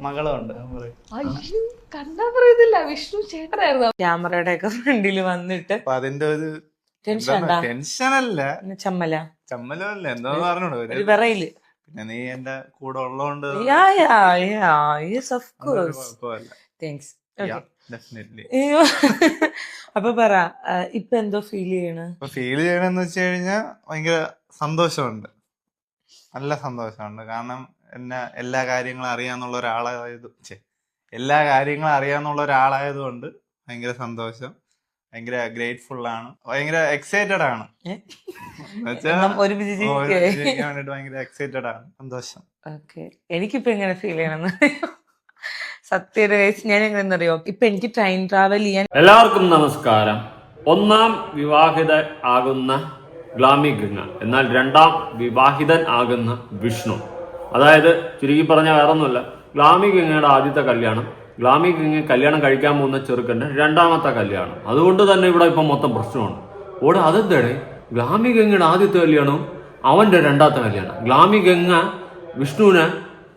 മകളുണ്ട്. കണ്ടാ പറയുന്നില്ല, വിഷ്ണു ചേട്ടനായിരുന്നു ക്യാമറയുടെ ഒക്കെ ഫ്രണ്ടിൽ വന്നിട്ട്. അതിന്റെ ഒരു ടെൻഷനല്ല, ചമ്മലല്ല, എന്തോ പറഞ്ഞോളൂ ഒരു വിറയില്. പിന്നെ നീ എന്റെ കൂടെ ഉള്ളതുകൊണ്ട് അപ്പൊ പറ, ഇപ്പൊ എന്തോ ഫീൽ ചെയ്യണെന്ന് വെച്ച് കഴിഞ്ഞാൽ ഭയങ്കര സന്തോഷമുണ്ട്, നല്ല സന്തോഷമുണ്ട്. കാരണം എന്നെ എല്ലാ കാര്യങ്ങളും അറിയാന്നുള്ള ഒരാളായതുകൊണ്ട് ഭയങ്കര സന്തോഷം, ഭയങ്കര ഗ്രേറ്റ്ഫുൾ ആണ്, ഭയങ്കര എക്സൈറ്റഡ് ആണ്, ഭയങ്കര എക്സൈറ്റഡ് ആണ്, സന്തോഷം. എനിക്കിപ്പോ എങ്ങനെ ഫീൽ ചെയ്യണമെന്ന് സത്യം ഞാൻ എങ്ങനെയെന്നറിയോ, ഇപ്പൊ എനിക്ക് ട്രെയിൻ ട്രാവൽ ചെയ്യാൻ. എല്ലാവർക്കും നമസ്കാരം. ഒന്നാം വിവാഹിത ആകുന്ന ഗ്ലാമി ഗംഗ, എന്നാൽ രണ്ടാം വിവാഹിതൻ ആകുന്ന വിഷ്ണു. അതായത് ചുരുക്കി പറഞ്ഞ വേറൊന്നുമല്ല, ഗ്ലാമി ഗംഗയുടെ ആദ്യത്തെ കല്യാണം, ഗ്ലാമി ഗംഗ കല്യാണം കഴിക്കാൻ പോകുന്ന ചെറുക്കൻ്റെ രണ്ടാമത്തെ കല്യാണം. അതുകൊണ്ട് തന്നെ ഇവിടെ ഇപ്പം മൊത്തം പ്രശ്നമാണ്. ഓടെ അതെന്താണ്, ഗ്ലാമി ഗംഗയുടെ ആദ്യത്തെ കല്യാണവും അവൻ്റെ രണ്ടാമത്തെ കല്യാണം. ഗ്ലാമി ഗംഗ വിഷ്ണുവിനെ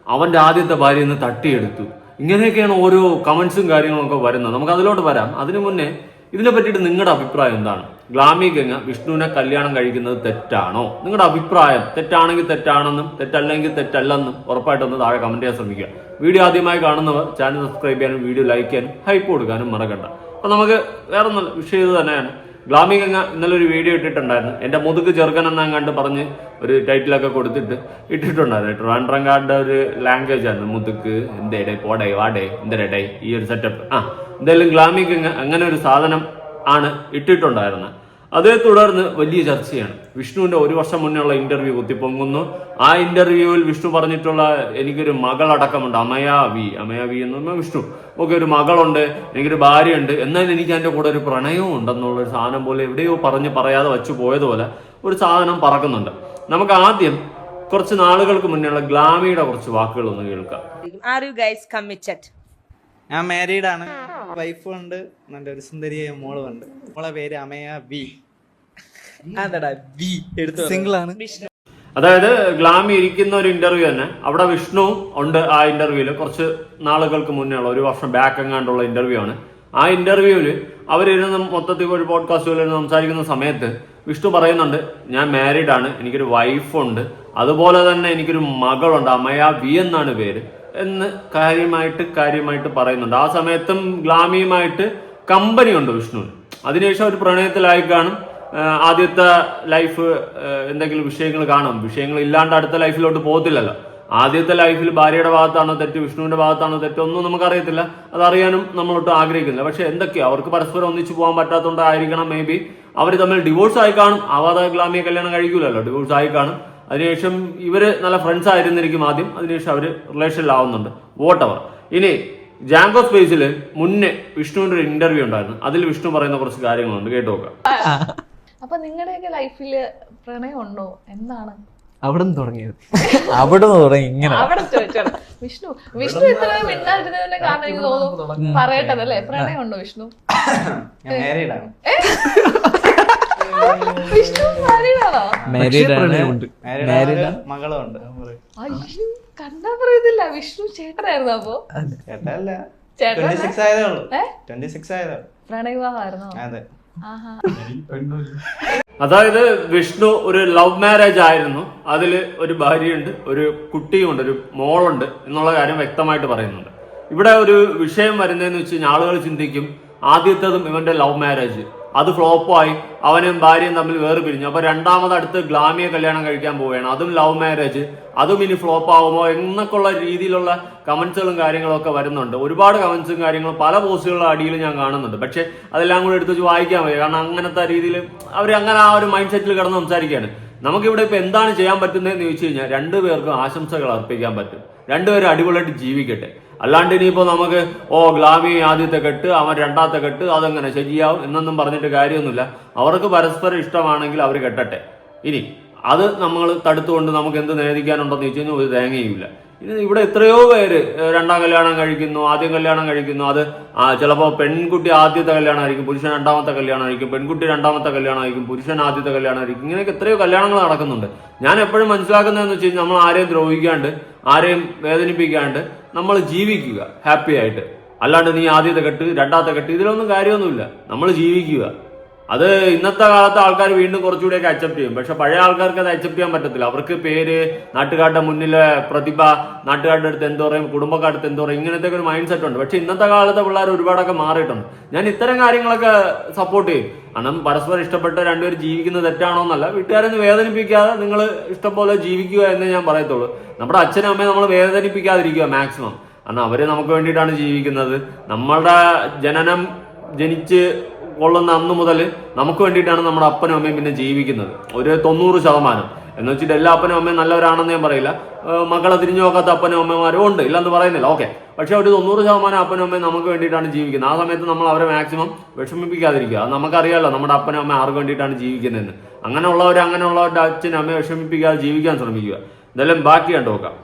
അവൻ്റെ ആദ്യത്തെ ഭാര്യയിൽ നിന്ന് തട്ടിയെടുത്തു. ഇങ്ങനെയൊക്കെയാണ് ഓരോ കമന്റ്സും കാര്യങ്ങളൊക്കെ വരുന്നത്. നമുക്ക് അതിലോട്ട് വരാം. അതിനു മുന്നേ ഇതിനെ പറ്റിയിട്ട് നിങ്ങളുടെ അഭിപ്രായം എന്താണ്? ഗ്ലാമി ഗംഗ വിഷ്ണുവിനെ കല്യാണം കഴിക്കുന്നത് തെറ്റാണോ? നിങ്ങളുടെ അഭിപ്രായം തെറ്റാണെങ്കിൽ തെറ്റാണെന്നും തെറ്റല്ലെങ്കിൽ തെറ്റല്ലെന്നും ഉറപ്പായിട്ടൊന്ന് താഴെ കമന്റ് ചെയ്യാൻ ശ്രമിക്കുക. വീഡിയോ ആദ്യമായി കാണുന്നവർ ചാനൽ സബ്സ്ക്രൈബ് ചെയ്യാനും വീഡിയോ ലൈക്ക് ചെയ്യാനും ഹൈപ്പ് കൊടുക്കാനും മറക്കണ്ട. അപ്പൊ നമുക്ക് വേറെ ഒന്നും വിഷയം ഇത് തന്നെയാണ്. ഗ്ലാമി ഗംഗ ഇന്നലെ ഒരു വീഡിയോ ഇട്ടിട്ടുണ്ടായിരുന്നു. എന്റെ മുതുക്ക് ചെറുക്കൻ എന്നാ കണ്ട് പറഞ്ഞ് ഒരു ടൈറ്റിലൊക്കെ കൊടുത്തിട്ട് ഇട്ടിട്ടുണ്ടായിരുന്നു. ട്രിവാൻഡ്രംകാരുടെ ഒരു ലാംഗ്വേജ് ആണ് മുതുക്ക്, എന്തേടേ പോടേ വാടേ എന്തരടേ, ഈ ഒരു സെറ്റപ്പ്. എന്തായാലും ഗ്ലാമി ഗംഗ അങ്ങനെ ഒരു സാധനം ആണ് ഇട്ടിട്ടുണ്ടായിരുന്നത്. അതേ തുടർന്ന് വലിയ ചർച്ചയാണ്. വിഷ്ണുവിന്റെ 1 വർഷം മുന്നേ ഉള്ള ഇന്റർവ്യൂ കുത്തിപ്പൊങ്ങുന്നു. ആ ഇന്റർവ്യൂവിൽ വിഷ്ണു പറഞ്ഞിട്ടുള്ള എനിക്കൊരു മകളടക്കമുണ്ട്, അമയാ വി എന്ന് പറഞ്ഞാൽ വിഷ്ണു ഒക്കെ ഒരു മകളുണ്ട്, എനിക്കൊരു ഭാര്യയുണ്ട്, എന്നാൽ എനിക്ക് അതിന്റെ കൂടെ ഒരു പ്രണയവും ഉണ്ടെന്നുള്ളൊരു സാധനം പോലെ എവിടെയോ പറയാതെ വച്ചു പോയതുപോലെ ഒരു സാധനം പറക്കുന്നുണ്ട്. നമുക്ക് ആദ്യം കുറച്ച് നാളുകൾക്ക് മുന്നേയുള്ള ഗ്ലാമിയുടെ കുറച്ച് വാക്കുകൾ ഒന്ന് കേൾക്കാം. ഞാൻ മാരീഡ് ആണ്, വൈഫും ഉണ്ട്, നല്ലൊരു സുന്ദരിയായ മോളും ഉണ്ട്. മോളെ പേര് അമയ വി. സിംഗിൾ ആണ്. അതായത് ഗ്ലാമി ഇരിക്കുന്ന ഒരു ഇന്റർവ്യൂ തന്നെ, അവിടെ വിഷ്ണു ഉണ്ട്. ആ ഇന്റർവ്യൂല് കുറച്ച് നാളുകൾക്ക് മുന്നേ ഉള്ള 1 വർഷം ബാക്ക് എങ്ങാണ്ടുള്ള ഇന്റർവ്യൂ ആണ്. ആ ഇന്റർവ്യൂവില് അവരിരുന്ന് മൊത്തത്തിൽ ഒരു പോഡ്കാസ്റ്റുകളിൽ സംസാരിക്കുന്ന സമയത്ത് വിഷ്ണു പറയുന്നുണ്ട്, ഞാൻ മാരീഡ് ആണ്, എനിക്കൊരു വൈഫുണ്ട്, അതുപോലെ തന്നെ എനിക്കൊരു മകളുണ്ട്, അമയ വി എന്നാണ് പേര് എന്ന് കാര്യമായിട്ട് പറയുന്നുണ്ട്. ആ സമയത്തും ഗ്ലാമിയുമായിട്ട് കമ്പനി ഉണ്ട് വിഷ്ണുവിന്. അതിനുശേഷം ഒരു പ്രണയത്തിലായി കാണും. ആദ്യത്തെ ലൈഫ് എന്തെങ്കിലും വിഷയങ്ങൾ കാണും. വിഷയങ്ങൾ ഇല്ലാണ്ട് അടുത്ത ലൈഫിലോട്ട് പോകത്തില്ലല്ലോ. ആദ്യത്തെ ലൈഫിൽ ഭാര്യയുടെ ഭാഗത്താണോ തെറ്റ്, വിഷ്ണുവിന്റെ ഭാഗത്താണോ തെറ്റ് ഒന്നും നമുക്കറിയത്തില്ല. അതറിയാനും നമ്മളൊട്ടും ആഗ്രഹിക്കുന്നില്ല. പക്ഷെ എന്തൊക്കെയാ അവർക്ക് പരസ്പരം ഒന്നിച്ചു പോകാൻ പറ്റാത്തതുകൊണ്ടായിരിക്കണം മേ ബി അവർ തമ്മിൽ ഡിവോഴ്സ് ആയി കാണും. ആവാതെ ഗ്ലാമിയെ കല്യാണം കഴിക്കൂലല്ലോ, ഡിവോഴ്സ് ആയി കാണും. അതിനുശേഷം ഇവര് നല്ല ഫ്രണ്ട്സ് ആയിരുന്നിരിക്കും ആദ്യം, അതിനുശേഷം അവര് റിലേഷനിലാവുന്നുണ്ട്. വോട്ടവർ. ഇനി ജാങ്കോ സ്പേസിൽ മുന്നേ വിഷ്ണുവിന്റെ ഒരു ഇന്റർവ്യൂ ഉണ്ടായിരുന്നു. അതിൽ വിഷ്ണു പറയുന്ന കുറച്ച് കാര്യങ്ങളുണ്ട്, കേട്ടു നോക്കാം. അപ്പൊ നിങ്ങളുടെയൊക്കെ ലൈഫില് പ്രണയം ഉണ്ടോ? എന്താണ് അവിടെ തുടങ്ങിയത്? അവിടെ തുടങ്ങി ഇങ്ങനെ അവിടെ ചോദിച്ചോളൂ. വിഷ്ണു ഇത്ര മിണ്ടാതിരുന്നതിന്റെ കാരണം എനിക്ക് തോന്നുന്നു പറയട്ടതല്ലേ, പ്രണയം ഉണ്ടോ വിഷ്ണു? വിഷ്ണു മകളുണ്ട്. അയ്യോ, കണ്ടാ പറയുന്നില്ല, വിഷ്ണു ചേട്ടനായിരുന്നു. അപ്പൊ പ്രണയവിവാഹമായിരുന്നോ? അതായത് വിഷ്ണു ഒരു ലവ് മാരേജ് ആയിരുന്നു. അതില് ഒരു ഭാര്യയുണ്ട്, ഒരു കുട്ടിയുണ്ട്, ഒരു മോളുണ്ട് എന്നുള്ള കാര്യം വ്യക്തമായിട്ട് പറയുന്നുണ്ട്. ഇവിടെ ഒരു വിഷയം വരുന്നതെന്ന് വെച്ച് കഴിഞ്ഞാൽ ആളുകൾ ചിന്തിക്കും, ആദ്യത്തേതും ഇവന്റെ ലവ് മാരേജ് അത് ഫ്ലോപ്പായി, അവനും ഭാര്യയും തമ്മിൽ വേർപിരിഞ്ഞു, അപ്പൊ രണ്ടാമത് അടുത്ത് ഗ്ലാമിയെ കല്യാണം കഴിക്കാൻ പോവുകയാണ്, അതും ലവ് മാരേജ്, അതും ഇനി ഫ്ലോപ്പ് ആവുമോ എന്നൊക്കെയുള്ള രീതിയിലുള്ള കമന്റ്സുകളും കാര്യങ്ങളും ഒക്കെ വരുന്നുണ്ട്. ഒരുപാട് കമന്റ്സും കാര്യങ്ങളും പല പോസ്റ്റുകളുടെ അടിയിൽ ഞാൻ കാണുന്നുണ്ട്. പക്ഷെ അതെല്ലാം കൂടെ എടുത്ത് വെച്ച് വായിക്കാൻ വയ്യ. കാരണം അങ്ങനത്തെ രീതിയിൽ അവർ അങ്ങനെ ആ ഒരു മൈൻഡ് സെറ്റിൽ കിടന്ന് സംസാരിക്കുകയാണ്. നമുക്കിവിടെ ഇപ്പൊ എന്താണ് ചെയ്യാൻ പറ്റുന്നതെന്ന് ചോദിച്ചു കഴിഞ്ഞാൽ രണ്ടുപേർക്കും ആശംസകൾ അർപ്പിക്കാൻ പറ്റും. രണ്ടുപേരും അടിപൊളിയായിട്ട് ജീവിക്കട്ടെ. അല്ലാണ്ട് ഇനിയിപ്പോ നമുക്ക് ഗ്ലാമി ആദ്യത്തെ കെട്ട്, അവൻ രണ്ടാമത്തെ കെട്ട്, അതെങ്ങനെ ശരിയാവും എന്നൊന്നും പറഞ്ഞിട്ട് കാര്യമൊന്നുമില്ല. അവർക്ക് പരസ്പരം ഇഷ്ടമാണെങ്കിൽ അവർ കെട്ടട്ടെ. ഇനി അത് നമ്മൾ തടുത്തുകൊണ്ട് നമുക്ക് എന്ത് നേദിക്കാനുണ്ടെന്ന് ചോദിച്ചു കഴിഞ്ഞാൽ ഒരു തേങ്ങയുമില്ല. ഇനി ഇവിടെ എത്രയോ പേര് രണ്ടാം കല്യാണം കഴിക്കുന്നു, ആദ്യം കല്യാണം കഴിക്കുന്നു. അത് ചിലപ്പോൾ പെൺകുട്ടി ആദ്യത്തെ കല്യാണമായിരിക്കും, പുരുഷൻ രണ്ടാമത്തെ കല്യാണമായിരിക്കും, പെൺകുട്ടി രണ്ടാമത്തെ കല്യാണമായിരിക്കും, പുരുഷൻ ആദ്യത്തെ കല്യാണമായിരിക്കും. ഇങ്ങനെയൊക്കെ എത്രയോ കല്യാണങ്ങൾ നടക്കുന്നുണ്ട്. ഞാൻ എപ്പോഴും മനസ്സിലാക്കുന്നതെന്ന് വെച്ച് കഴിഞ്ഞാൽ നമ്മൾ ആരെയും ദ്രോഹിക്കാണ്ട് ആരെയും വേദനിപ്പിക്കാണ്ട് നമ്മൾ ജീവിക്കുക ഹാപ്പി ആയിട്ട്. അല്ലാണ്ട് നീ ആദ്യത്തെ കെട്ട് രണ്ടാമത്തെ കെട്ട് ഇതിലൊന്നും കാര്യമൊന്നുമില്ല. നമ്മൾ ജീവിക്കുക. അത് ഇന്നത്തെ കാലത്ത് ആൾക്കാർ വീണ്ടും കുറച്ചുകൂടെയൊക്കെ അക്സെപ്റ്റ് ചെയ്യും. പക്ഷെ പഴയ ആൾക്കാർക്ക് അത് അക്സെപ്റ്റ് ചെയ്യാൻ പറ്റത്തില്ല. അവർക്ക് പേര്, നാട്ടുകാരുടെ മുന്നിലെ പ്രതിഭ, നാട്ടുകാരുടെ അടുത്ത് എന്ത് പറയും, കുടുംബക്കാരുടെ അടുത്ത് എന്ത് പറയും, ഇങ്ങനത്തെ ഒരു മൈൻഡ് സെറ്റ് ഉണ്ട്. പക്ഷെ ഇന്നത്തെ കാലത്തെ പിള്ളേർ ഒരുപാടൊക്കെ മാറിയിട്ടുണ്ട്. ഞാൻ ഇത്തരം കാര്യങ്ങളൊക്കെ സപ്പോർട്ട് ചെയ്യും. കാരണം പരസ്പരം ഇഷ്ടപ്പെട്ട് രണ്ടുപേരും ജീവിക്കുന്നത് തെറ്റാണോ എന്നല്ല, വീട്ടുകാരൊന്നും വേദനിപ്പിക്കാതെ നിങ്ങൾ ഇഷ്ടം പോലെ ജീവിക്കുക എന്നേ ഞാൻ പറയത്തുള്ളൂ. നമ്മുടെ അച്ഛനും അമ്മയും നമ്മൾ വേദനിപ്പിക്കാതിരിക്കുക മാക്സിമം. കാരണം അവര് നമുക്ക് വേണ്ടിയിട്ടാണ് ജീവിക്കുന്നത്. നമ്മളുടെ ജനിച്ച് കൊള്ളുന്ന അന്ന് മുതൽ നമുക്ക് വേണ്ടിയിട്ടാണ് നമ്മുടെ അപ്പനും അമ്മയും പിന്നെ ജീവിക്കുന്നത്. ഒരു 90% എന്ന് വെച്ചിട്ട് എല്ലാ അപ്പനും അമ്മയും നല്ലവരാണെന്ന് ഞാൻ പറയില്ല. മക്കളെ തിരിഞ്ഞു നോക്കാത്ത അപ്പനും അമ്മമാരും ഉണ്ട്, ഇല്ലെന്ന് പറയുന്നില്ല, ഓക്കെ. പക്ഷെ ഒരു 90% അപ്പനും അമ്മയും നമുക്ക് വേണ്ടിയിട്ടാണ് ജീവിക്കുന്നത്. ആ സമയത്ത് നമ്മൾ അവരെ മാക്സിമം വിഷമിപ്പിക്കാതിരിക്കുക. അത് നമുക്കറിയാമല്ലോ നമ്മുടെ അപ്പനും അമ്മയും ആർക്ക് വേണ്ടിയിട്ടാണ് ജീവിക്കുന്നതെന്ന്. അങ്ങനെയുള്ളവരുടെ അച്ഛനും അമ്മയെ വിഷമിപ്പിക്കാതെ ജീവിക്കാൻ ശ്രമിക്കുക. എന്തായാലും ബാക്കി കണ്ടു നോക്കാം.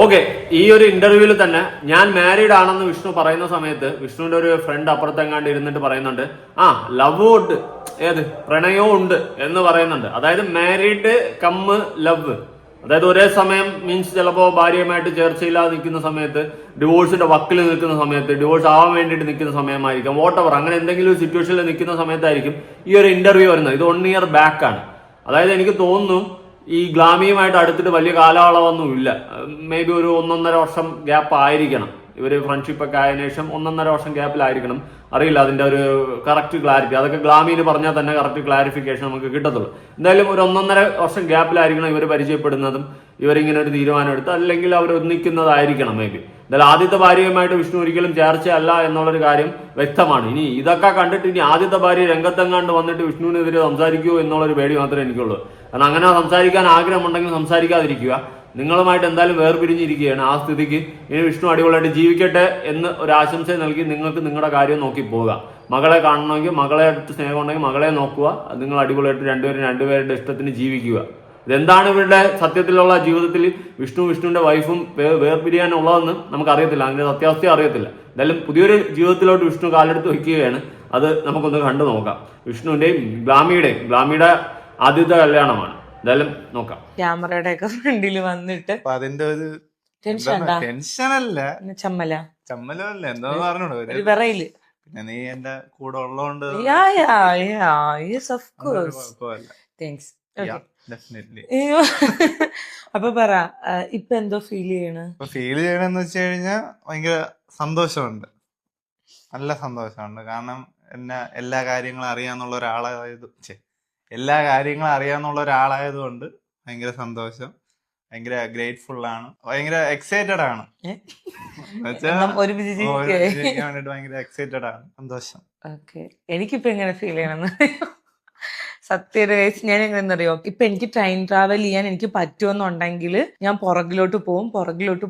ഓക്കെ, ഈ ഒരു ഇന്റർവ്യൂവിൽ തന്നെ ഞാൻ മാരീഡ് ആണെന്ന് വിഷ്ണു പറയുന്ന സമയത്ത് വിഷ്ണുവിന്റെ ഒരു ഫ്രണ്ട് അപ്പുറത്തെങ്ങാണ്ട് ഇരുന്നിട്ട് പറയുന്നുണ്ട്, ലവ് ഉണ്ട്, ഏത് പ്രണയവും ഉണ്ട് എന്ന് പറയുന്നുണ്ട്. അതായത് മാരീഡ് കമ്മ് ലവ്, അതായത് ഒരേ സമയം മീൻസ് ചിലപ്പോൾ ഭാര്യയുമായിട്ട് ചേർച്ചയില്ലാതെ നിൽക്കുന്ന സമയത്ത്, ഡിവോഴ്സിന്റെ വക്കിൽ നിൽക്കുന്ന സമയത്ത്, ഡിവോഴ്സ് ആവാൻ വേണ്ടിയിട്ട് നിൽക്കുന്ന സമയമായിരിക്കും, വോട്ടെവർ അങ്ങനെ എന്തെങ്കിലും ഒരു സിറ്റുവേഷനിൽ നിൽക്കുന്ന സമയത്തായിരിക്കും ഈ ഒരു ഇന്റർവ്യൂ വരുന്നത്. ഇത് 1 year ബാക്ക് ആണ്. അതായത് എനിക്ക് തോന്നുന്നു ഈ ഗ്ലാമിയുമായിട്ട് അടുത്തിട്ട് വലിയ കാലയളവൊന്നും ഇല്ല. മേ ബി ഒരു 1.5 വർഷം ഗ്യാപ്പ് ആയിരിക്കണം. ഇവര് ഫ്രണ്ട്ഷിപ്പ് ഒക്കെ ആയതിനു ശേഷം 1.5 വർഷം ഗ്യാപ്പിലായിരിക്കണം. അറിയില്ല അതിന്റെ ഒരു കറക്റ്റ് ക്ലാരിറ്റി. അതൊക്കെ ഗ്ലാമിയിൽ പറഞ്ഞാൽ തന്നെ കറക്റ്റ് ക്ലാരിഫിക്കേഷൻ നമുക്ക് കിട്ടത്തുള്ളൂ. എന്തായാലും ഒരു 1.5 വർഷം ഗ്യാപ്പിലായിരിക്കണം ഇവർ പരിചയപ്പെടുന്നതും ഇവരിങ്ങനെ ഒരു തീരുമാനം എടുത്ത്, അല്ലെങ്കിൽ അവർ ഒന്നിക്കുന്നതായിരിക്കണം മേ ബി. എന്തായാലും ആദ്യത്തെ ഭാര്യയുമായിട്ട് വിഷ്ണു ഒരിക്കലും ചേർച്ചയല്ല എന്നുള്ളൊരു കാര്യം വ്യക്തമാണ്. ഇനി ഇതൊക്കെ കണ്ടിട്ട് ഇനി ആദ്യത്തെ ഭാര്യ രംഗത്തെങ്ങാണ്ട് വന്നിട്ട് വിഷ്ണുവിനെതിരെ സംസാരിക്കുമോ എന്നുള്ളൊരു പേടി മാത്രമേ എനിക്കുള്ളൂ. കാരണം അങ്ങനെ സംസാരിക്കാൻ ആഗ്രഹമുണ്ടെങ്കിൽ സംസാരിക്കാതിരിക്കുക. നിങ്ങളുമായിട്ട് എന്തായാലും വേർപിരിഞ്ഞിരിക്കുകയാണ്. ആ സ്ഥിതിക്ക് ഇനി വിഷ്ണു അടിപൊളിയായിട്ട് ജീവിക്കട്ടെ എന്ന് ഒരു ആശംസ നൽകി നിങ്ങൾക്ക് നിങ്ങളുടെ കാര്യം നോക്കി പോവുക. മകളെ കാണണമെങ്കിൽ, മകളെ അടുത്ത് സ്നേഹം ഉണ്ടെങ്കിൽ മകളെ നോക്കുക. നിങ്ങൾ അടിപൊളിയായിട്ട് രണ്ടുപേരുടെ ഇഷ്ടത്തിന് ജീവിക്കുക. ഇതെന്താണ് ഇവരുടെ സത്യത്തിലുള്ള ജീവിതത്തിൽ വിഷ്ണുവിന്റെ വൈഫും വേർപിരിയാനുള്ളതെന്ന് നമുക്കറിയത്തില്ല. അതിന്റെ സത്യാവസ്ഥ അറിയത്തില്ല. എന്തായാലും പുതിയൊരു ജീവിതത്തിലോട്ട് വിഷ്ണു കാലെടുത്ത് വയ്ക്കുകയാണ്. അത് നമുക്കൊന്ന് കണ്ടു നോക്കാം. വിഷ്ണുവിന്റെയും ഗ്ലാമിയുടെ ആദ്യത്തെ കല്യാണമാണ്. എന്തായാലും നോക്കാം. ക്യാമറയുടെ ഒക്കെ ഫ്രണ്ടിൽ വന്നിട്ട് അതിന്റെ ഒരു ടെൻഷനല്ല, ചമ്മലല്ല, എന്താ പറഞ്ഞോളൂ, ഒരു വിറയില്. പിന്നെ നീ എന്റെ കൂടെ ഉള്ളതുകൊണ്ട് അപ്പൊ പറ, ഇപ്പൊ എന്തോ ഫീൽ ചെയ്യണെന്ന് വെച്ച് കഴിഞ്ഞാൽ ഭയങ്കര സന്തോഷമുണ്ട്, നല്ല സന്തോഷമുണ്ട്. കാരണം എന്നെ എല്ലാ കാര്യങ്ങളും അറിയാന്നുള്ള ഒരാളായതുകൊണ്ട് ഭയങ്കര സന്തോഷം, ഭയങ്കര ഗ്രേറ്റ്ഫുൾ ആണ്, ഭയങ്കര എക്സൈറ്റഡ് ആണ്. ഭയങ്കര എക്സൈറ്റഡ് ആണ്, സന്തോഷം. എനിക്കിപ്പോ എങ്ങനെ ഫീൽ ചെയ്യണമെന്ന് സത്യം ഞാൻ എങ്ങനെ അറിയോ, ഇപ്പൊ എനിക്ക് ട്രെയിൻ ട്രാവൽ ചെയ്യാൻ എനിക്ക് പറ്റുമെന്നുണ്ടെങ്കിൽ ഞാൻ പുറകിലോട്ട്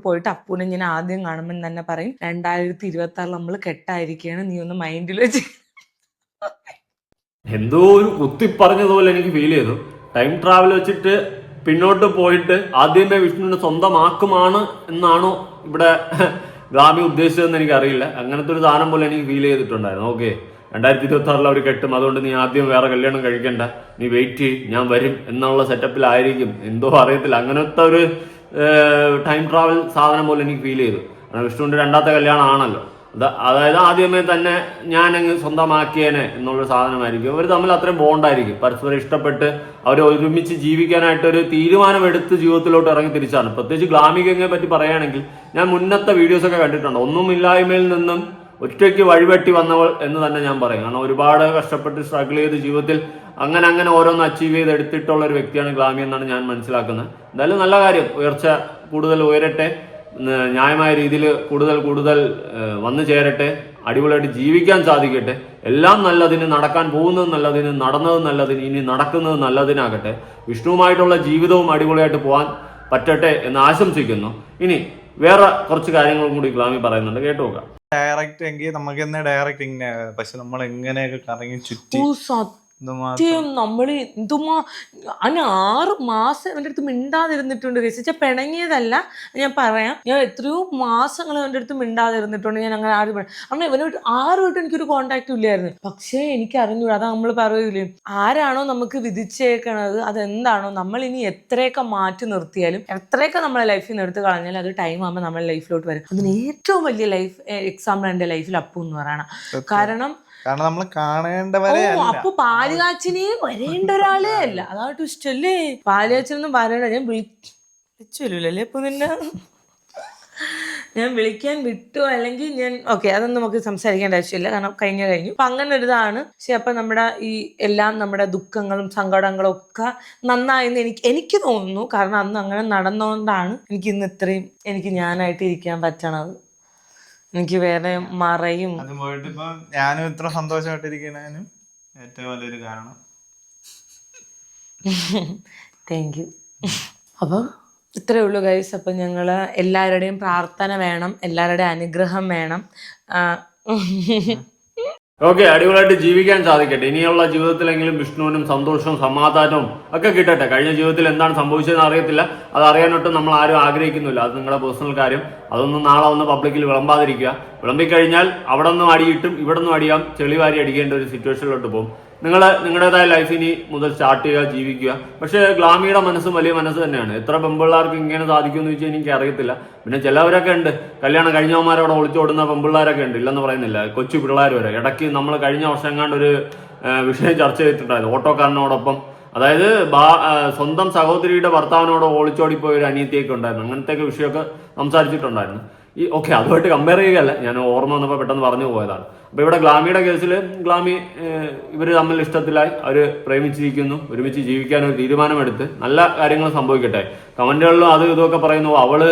പോയിട്ട് അപ്പൂനെ ഞാൻ ആദ്യം കാണുമ്പോൾ തന്നെ പറയും 2026 നമ്മൾ കെട്ടായിരിക്കുകയാണ്, നീ ഒന്ന് മൈൻഡിൽ വെച്ച്. എന്തോ ഒരു കുത്തി പറഞ്ഞതുപോലെ എനിക്ക് ഫീൽ ചെയ്തു. ടൈം ട്രാവൽ വെച്ചിട്ട് പിന്നോട്ട് പോയിട്ട് ആദ്യമേ വിഷ്ണുവിനെ സ്വന്തമാക്കുമാണ് എന്നാണോ ഇവിടെ ഗ്ലാമി ഉദ്ദേശിച്ചതെന്ന് എനിക്കറിയില്ല. അങ്ങനത്തെ ഒരു സാധനം പോലെ എനിക്ക് ഫീൽ ചെയ്തിട്ടുണ്ടായിരുന്നു. ഓക്കെ, 2026 അവർ കെട്ടും, അതുകൊണ്ട് നീ ആദ്യം വേറെ കല്യാണം കഴിക്കണ്ട, നീ വെയിറ്റ് ചെയ്യ്, ഞാൻ വരും എന്നുള്ള സെറ്റപ്പിലായിരിക്കും. എന്തോ അറിയത്തില്ല, അങ്ങനത്തെ ഒരു ടൈം ട്രാവൽ സാധനം പോലെ എനിക്ക് ഫീൽ ചെയ്തു. വിഷ്ണുവിന്റെ 2ാമത്തെ കല്യാണം ആണല്ലോ. അതായത് ആദ്യമേ തന്നെ ഞാനങ്ങ് സ്വന്തമാക്കിയേനെ എന്നുള്ളൊരു സാധനമായിരിക്കും. അവർ തമ്മിൽ അത്രയും ബോണ്ടായിരിക്കും. പരസ്പരം ഇഷ്ടപ്പെട്ട് അവർ ഒരുമിച്ച് ജീവിക്കാനായിട്ടൊരു തീരുമാനമെടുത്ത് ജീവിതത്തിലോട്ട് ഇറങ്ങി തിരിച്ചാണ്. പ്രത്യേകിച്ച് ഗ്ലാമികയെ പറ്റി പറയുകയാണെങ്കിൽ ഞാൻ മുന്നത്തെ വീഡിയോസൊക്കെ കണ്ടിട്ടുണ്ട്. ഒന്നുമില്ലായ്മയിൽ നിന്നും ഒറ്റയ്ക്ക് വഴിവെട്ടി വന്നവൾ എന്ന് തന്നെ ഞാൻ പറയും. കാരണം ഒരുപാട് കഷ്ടപ്പെട്ട് സ്ട്രഗിൾ ചെയ്ത് ജീവിതത്തിൽ അങ്ങനെ ഓരോന്ന് അച്ചീവ് ചെയ്ത് എടുത്തിട്ടുള്ള ഒരു വ്യക്തിയാണ് ഗ്ലാമി എന്നാണ് ഞാൻ മനസ്സിലാക്കുന്നത്. എന്തായാലും നല്ല കാര്യം, ഉയർച്ച കൂടുതൽ ഉയരട്ടെ, ന്യായമായ രീതിയിൽ കൂടുതൽ വന്നു ചേരട്ടെ, അടിപൊളിയായിട്ട് ജീവിക്കാൻ സാധിക്കട്ടെ. എല്ലാം നല്ലതിന്, നടക്കാൻ പോകുന്നത് നല്ലതിന്, നടന്നത് നല്ലതിന്, ഇനി നടക്കുന്നത് നല്ലതിനാകട്ടെ. വിഷ്ണുവുമായിട്ടുള്ള ജീവിതവും അടിപൊളിയായിട്ട് പോകാൻ പറ്റട്ടെ എന്ന് ആശംസിക്കുന്നു. ഇനി വേറെ കുറച്ച് കാര്യങ്ങളും കൂടി ഗ്ലാമി പറയുന്നുണ്ട്, കേട്ടു നോക്കാം. ഡയറക്റ്റ് എങ്കിൽ നമുക്ക് തന്നെ ഡയറക്റ്റ് ഇങ്ങനെ, പക്ഷെ നമ്മൾ എങ്ങനെയൊക്കെ കറങ്ങി ചുറ്റി സത്യം നമ്മള് അതിന് 6 മാസം അവൻ്റെ അടുത്ത് മിണ്ടാതിരുന്നിട്ടുണ്ട്. രസിച്ച പിണങ്ങിയതല്ല ഞാൻ പറയാം, ഞാൻ എത്രയോ മാസങ്ങൾ അവൻ്റെ അടുത്ത് മിണ്ടാതിരുന്നിട്ടുണ്ട്. ഞാൻ അങ്ങനെ അന്ന് ഇവനോട്ട് ആരുമായിട്ട് എനിക്കൊരു കോണ്ടാക്റ്റും ഇല്ലായിരുന്നു. പക്ഷേ എനിക്ക് അറിഞ്ഞൂടാ, അത് നമ്മൾ പറയൂലേ, ആരാണോ നമുക്ക് വിധിച്ചേക്കണത് അതെന്താണോ നമ്മൾ ഇനി എത്രയൊക്കെ മാറ്റി നിർത്തിയാലും എത്രയൊക്കെ നമ്മളെ ലൈഫിൽ നിന്ന് എടുത്ത് കളഞ്ഞാലും അത് ടൈം ആകുമ്പോൾ നമ്മുടെ ലൈഫിലോട്ട് വരും. അതിന് ഏറ്റവും വലിയ ലൈഫ് എക്സാമ്പിൾ എൻ്റെ ലൈഫിൽ അപ്പു എന്ന് പറയണം. കാരണം നമ്മൾ കാണേണ്ടവരെ അപ്പൊ പാലുകാച്ചിനെ വരേണ്ട ഒരാളേ അല്ല, അതായിട്ട് ഇഷ്ടല്ലേ. പാലുകാച്ചിനൊന്നും വരേണ്ട, ഞാൻ വിളിച്ചല്ലേ ഇപ്പൊ നിന്നെ ഞാൻ വിളിക്കാൻ വിട്ടു, അല്ലെങ്കിൽ ഞാൻ അതൊന്നും നമുക്ക് സംസാരിക്കേണ്ട ആവശ്യമില്ല, കാരണം കഴിഞ്ഞു. അപ്പൊ അങ്ങനെ ഒരു ഇതാണ്. പക്ഷെ അപ്പൊ നമ്മുടെ ഈ എല്ലാം നമ്മുടെ ദുഃഖങ്ങളും സങ്കടങ്ങളും ഒക്കെ നന്നായെന്ന് എനിക്ക് തോന്നുന്നു. കാരണം അന്ന് അങ്ങനെ നടന്നുകൊണ്ടാണ് എനിക്ക് ഇന്ന് ഇത്രയും എനിക്ക് ഞാനായിട്ട് ഇരിക്കാൻ പറ്റണത്. എനിക്ക് വേറെ മറയും അത് പോയിട്ട് ഇപ്പൊ ഞാനും ഇത്ര സന്തോഷമായിട്ടിരിക്കുന്നതിനും ഏറ്റവും വലിയൊരു കാരണം. Thank you. അപ്പം ഇത്രയേ ഉള്ളൂ ഗൈസ്. അപ്പം ഞങ്ങൾ എല്ലാവരുടെയും പ്രാർത്ഥന വേണം, എല്ലാവരുടെയും അനുഗ്രഹം വേണം. ഓക്കെ, അടിപൊളിയായിട്ട് ജീവിക്കാൻ സാധിക്കട്ടെ. ഇനിയുള്ള ജീവിതത്തിലെങ്കിലും വിഷ്ണുവിനും സന്തോഷവും സമാധാനവും ഒക്കെ കിട്ടട്ടെ. കഴിഞ്ഞ ജീവിതത്തിൽ എന്താണ് സംഭവിച്ചതെന്ന് അറിയത്തില്ല, അത് അറിയാനൊട്ടും നമ്മൾ ആരും ആഗ്രഹിക്കുന്നില്ല. അത് നിങ്ങളുടെ പേഴ്സണൽ കാര്യം. അതൊന്നും നാളെ ഒന്ന് പബ്ലിക്കിൽ വിളമ്പാതിരിക്കുക. വിളമ്പിക്കഴിഞ്ഞാൽ അവിടെ നിന്നും അടിയിട്ടും ഇവിടെ നിന്നും അടിയാം, ചെളിവാരി അടിക്കേണ്ട ഒരു സിറ്റുവേഷനിലോട്ട് പോകും. നിങ്ങളുടേതായ ലൈഫ് ഇനി മുതൽ സ്റ്റാർട്ട് ചെയ്യുക, ജീവിക്കുക. പക്ഷേ ഗ്ലാമിയുടെ മനസ്സും വലിയ മനസ്സ് തന്നെയാണ്. എത്ര പെമ്പിള്ളാർക്ക് ഇങ്ങനെ സാധിക്കുമെന്ന് ചോദിച്ചാൽ എനിക്ക് അറിയത്തില്ല. പിന്നെ ചിലവരൊക്കെ ഉണ്ട്, കല്യാണം കഴിഞ്ഞവന്മാരോടെ ഒളിച്ചോടുന്ന പെമ്പിള്ളാരൊക്കെ ഉണ്ട്, ഇല്ലെന്ന് പറയുന്നില്ല. കൊച്ചു പിള്ളേർ വരെ. ഇടയ്ക്ക് നമ്മൾ കഴിഞ്ഞ വർഷം എങ്ങാണ്ട് ഒരു വിഷയം ചർച്ച ചെയ്തിട്ടുണ്ടായിരുന്നു, ഓട്ടോക്കാരനോടൊപ്പം. അതായത് സ്വന്തം സഹോദരിയുടെ ഭർത്താവിനോട് ഒളിച്ചോടിപ്പോയ ഒരു അനിയത്തിയൊക്കെ ഉണ്ടായിരുന്നു. അങ്ങനത്തെയൊക്കെ വിഷയമൊക്കെ സംസാരിച്ചിട്ടുണ്ടായിരുന്നു. അതുമായിട്ട് കമ്പയർ ചെയ്യുകയല്ല, ഞാൻ ഓർമ്മ വന്നപ്പോൾ പെട്ടെന്ന് പറഞ്ഞു പോയതാണ്. അപ്പോൾ ഇവിടെ ഗ്ലാമിയുടെ കേസിൽ ഗ്ലാമി ഇവർ തമ്മിൽ ഇഷ്ടത്തിലായി, അവർ പ്രേമിച്ചിരിക്കുന്നു, ഒരുമിച്ച് ജീവിക്കാൻ ഒരു തീരുമാനമെടുത്ത് നല്ല കാര്യങ്ങൾ സംഭവിക്കട്ടെ. കമന്റുകളിലും അതും ഇതൊക്കെ പറയുന്നു, അവള്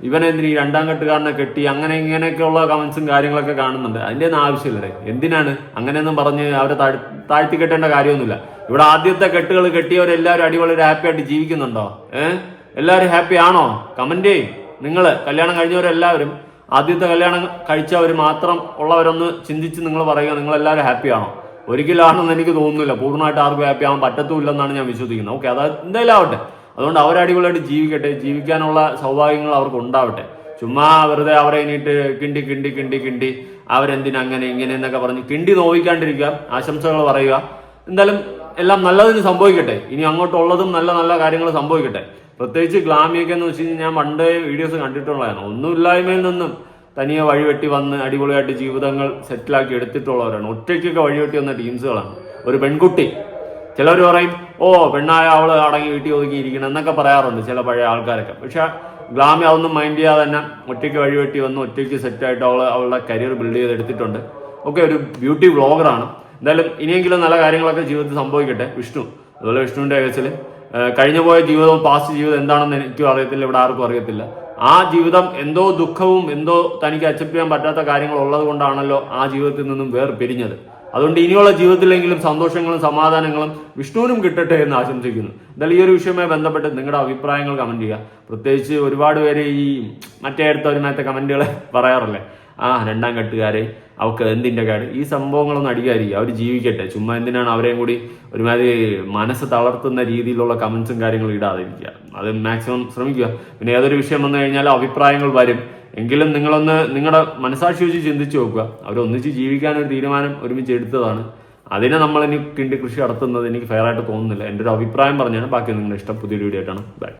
ഇവനെന്തിന് ഈ 2ാം കെട്ടുകാരനെ കെട്ടി, അങ്ങനെ ഇങ്ങനെയൊക്കെയുള്ള കമന്റ്സും കാര്യങ്ങളൊക്കെ കാണുന്നുണ്ട്. അതിൻ്റെ ഒന്നും ആവശ്യമില്ലേ, എന്തിനാണ് അങ്ങനെയൊന്നും പറഞ്ഞ് അവരെ താഴ്ത്തി കെട്ടേണ്ട കാര്യമൊന്നുമില്ല. ഇവിടെ ആദ്യത്തെ കെട്ടുകൾ കെട്ടിയവരെല്ലാവരും അടിപൊളി ഹാപ്പി ആയിട്ട് ജീവിക്കുന്നുണ്ടോ? എല്ലാവരും ഹാപ്പി ആണോ? കമന്റ് ചെയ്യും. നിങ്ങൾ കല്യാണം കഴിഞ്ഞവരെല്ലാവരും, ആദ്യത്തെ കല്യാണം കഴിച്ചവർ മാത്രം ഉള്ളവരൊന്ന് ചിന്തിച്ച് നിങ്ങൾ പറയുക, നിങ്ങളെല്ലാവരും ഹാപ്പിയാണോ? ഒരിക്കലാണെന്ന് എനിക്ക് തോന്നുന്നില്ല. പൂർണ്ണമായിട്ട് ആർക്കും ഹാപ്പി ആവാൻ പറ്റത്തുമില്ലെന്നാണ് ഞാൻ വിശ്വസിക്കുന്നത്. ഓക്കെ, അത് എന്തായാലും ആവട്ടെ. അതുകൊണ്ട് അവരടിപൊളിയായിട്ട് ജീവിക്കട്ടെ, ജീവിക്കാനുള്ള സൗഭാഗ്യങ്ങൾ അവർക്ക് ഉണ്ടാവട്ടെ. ചുമ്മാ വെറുതെ അവരെ ഇനിയിട്ട് കിണ്ടി കിണ്ടി കിണ്ടി കിണ്ടി അവരെന്തിനങ്ങനെ ഇങ്ങനെ എന്നൊക്കെ പറഞ്ഞ് കിണ്ടി നോവിക്കാണ്ടിരിക്കുക, ആശംസകൾ പറയുക. എന്തായാലും എല്ലാം നല്ലതിന് സംഭവിക്കട്ടെ. ഇനി അങ്ങോട്ടുള്ളതും നല്ല നല്ല കാര്യങ്ങൾ സംഭവിക്കട്ടെ. പ്രത്യേകിച്ച് ഗ്ലാമിയൊക്കെ എന്ന് വെച്ച് കഴിഞ്ഞാൽ ഞാൻ പണ്ടേ വീഡിയോസ് കണ്ടിട്ടുള്ളതാണ്. ഒന്നുമില്ലായ്മയിൽ നിന്നും തനിയെ വഴിവെട്ടി വന്ന് അടിപൊളിയായിട്ട് ജീവിതങ്ങൾ സെറ്റിലാക്കി എടുത്തിട്ടുള്ളവരാണ്. ഒറ്റയ്ക്കൊക്കെ വഴിവെട്ടി വന്ന ടീംസുകളാണ്. ഒരു പെൺകുട്ടി, ചിലർ പറയും പെണ്ണായ അവള് അടങ്ങി വീട്ടിൽ ഒതുക്കിയിരിക്കണം എന്നൊക്കെ പറയാറുണ്ട് ചില പഴയ ആൾക്കാരൊക്കെ. പക്ഷെ ഗ്ലാമി അതൊന്നും മൈൻഡ് ചെയ്യാതെ തന്നെ ഒറ്റയ്ക്ക് വഴിവെട്ടി വന്ന് ഒറ്റയ്ക്ക് സെറ്റായിട്ട് അവളുടെ കരിയർ ബിൽഡ് ചെയ്തെടുത്തിട്ടുണ്ട്. ഓക്കെ, ഒരു ബ്യൂട്ടി വ്ളോഗറാണ്. എന്തായാലും ഇനിയെങ്കിലും നല്ല കാര്യങ്ങളൊക്കെ ജീവിതത്തിൽ സംഭവിക്കട്ടെ. അതുപോലെ വിഷ്ണുവിന്റെ കേസിൽ കഴിഞ്ഞു പോയ ജീവിതവും പാസ്റ്റ് ജീവിതം എന്താണെന്ന് എനിക്കും അറിയത്തില്ല, ഇവിടെ ആർക്കും അറിയത്തില്ല. ആ ജീവിതം എന്തോ ദുഃഖവും എന്തോ തനിക്ക് അക്സെപ്റ്റ് ചെയ്യാൻ പറ്റാത്ത കാര്യങ്ങൾ ഉള്ളത് കൊണ്ടാണല്ലോ ആ ജീവിതത്തിൽ നിന്നും വേർപിരിഞ്ഞത്. അതുകൊണ്ട് ഇനിയുള്ള ജീവിതത്തിലെങ്കിലും സന്തോഷങ്ങളും സമാധാനങ്ങളും വിഷ്ണുവിനും കിട്ടട്ടെ എന്ന് ആശംസിക്കുന്നു. എന്തായാലും ഈ ഒരു വിഷയവുമായി ബന്ധപ്പെട്ട് നിങ്ങളുടെ അഭിപ്രായങ്ങൾ കമന്റ് ചെയ്യുക. പ്രത്യേകിച്ച് ഒരുപാട് പേര് ഈ മറ്റേ അടുത്ത കമന്റുകൾ പറയാറില്ലേ, 2ാം കെട്ടുകാരെ അവർക്ക് എന്തിൻ്റെ കാട്, ഈ സംഭവങ്ങളൊന്നും അടിക്കാതിരിക്കുക. അവർ ജീവിക്കട്ടെ. ചുമ്മാ എന്തിനാണ് അവരെയും കൂടി ഒരുമാതിരി മനസ്സ് തളർത്തുന്ന രീതിയിലുള്ള കമന്റ്സും കാര്യങ്ങളും ഇടാതിരിക്കുക. അത് മാക്സിമം ശ്രമിക്കുക. പിന്നെ ഏതൊരു വിഷയം വന്നു കഴിഞ്ഞാൽ അഭിപ്രായങ്ങൾ വരും. എങ്കിലും നിങ്ങളൊന്ന് നിങ്ങളുടെ മനസാക്ഷി വെച്ച് ചിന്തിച്ച് നോക്കുക. അവരൊന്നിച്ച് ജീവിക്കാനൊരു തീരുമാനം ഒരുമിച്ച് എടുത്തതാണ്. അതിനെ നമ്മളിനി കിണ്ടി കൃഷി നടത്തുന്നത് എനിക്ക് ഫെയർ ആയിട്ട് തോന്നുന്നില്ല. എൻ്റെ ഒരു അഭിപ്രായം പറഞ്ഞാണ്. ബാക്കി നിങ്ങളുടെ ഇഷ്ടം. പുതിയൊരു വീഡിയോ ആയിട്ടാണ്. ബൈ.